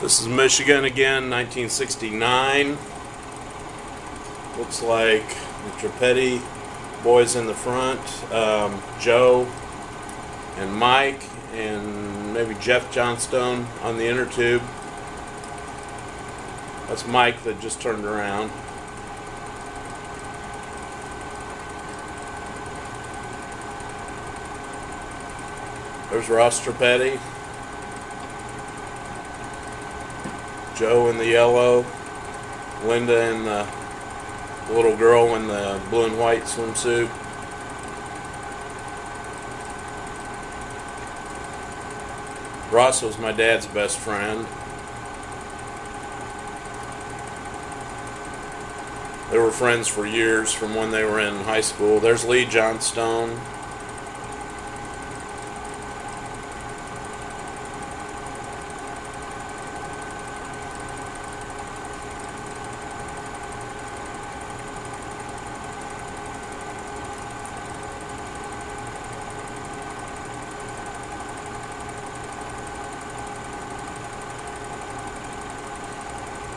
This is Michigan again, 1969. Looks like the Trippiedi boys in the front, Joe and Mike, and maybe Jeff Johnstone on the inner tube. That's Mike that just turned around. There's Ross Trippiedi. Joe in the yellow, Linda and the little girl in the blue and white swimsuit. Ross was my dad's best friend. They were friends for years from when they were in high school. There's Lee Johnstone.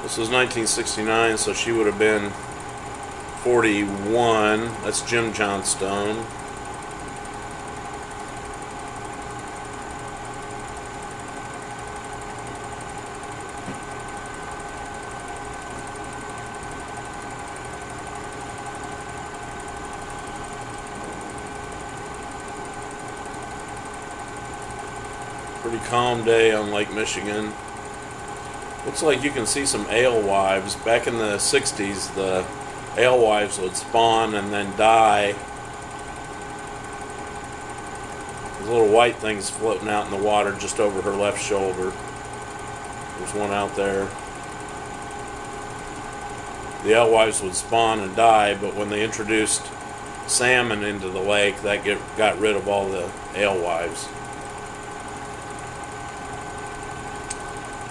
This was 1969, so she would have been 41. That's Jim Johnstone. Pretty calm day on Lake Michigan. Looks like you can see some alewives. Back in the 60s, the alewives would spawn and then die. There's little white things floating out in the water just over her left shoulder. There's one out there. The alewives would spawn and die, but when they introduced salmon into the lake, that got rid of all the alewives.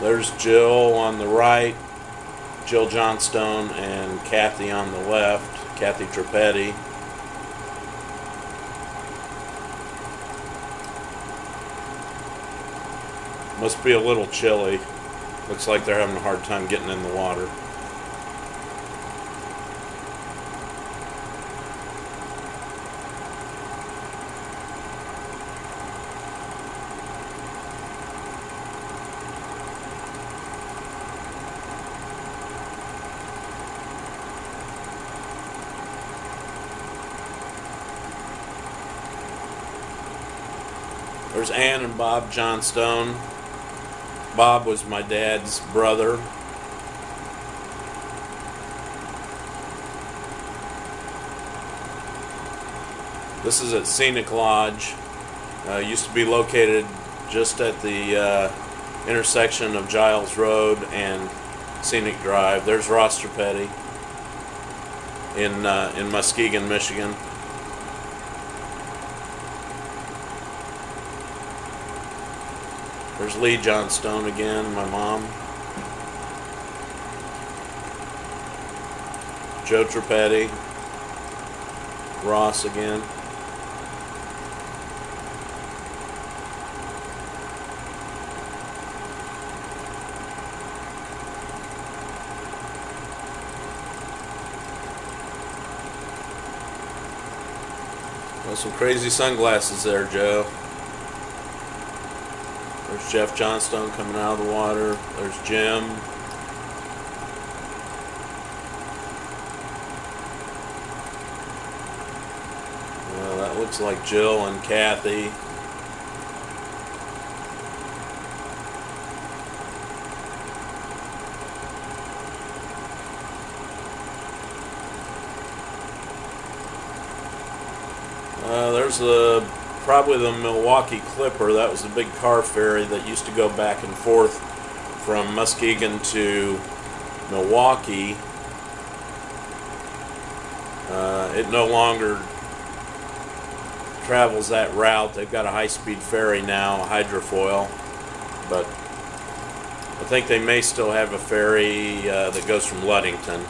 There's Jill on the right, Jill Johnstone, and Kathy on the left, Kathy Trippiedi. Must be a little chilly. Looks like they're having a hard time getting in the water. There's Ann and Bob Johnstone. Bob was my dad's brother. This is at Scenic Lodge. Used to be located just at the intersection of Giles Road and Scenic Drive. There's Ross Trippiedi in Muskegon, Michigan. There's Lee Johnstone again, my mom. Joe Trippiedi. Ross again. Got some crazy sunglasses there, Joe. There's Jeff Johnstone coming out of the water. There's Jim. Well, that looks like Jill and Kathy. There's probably the Milwaukee Clipper. That was the big car ferry that used to go back and forth from Muskegon to Milwaukee. It no longer travels that route. They've got a high-speed ferry now, a hydrofoil, but I think they may still have a ferry that goes from Ludington.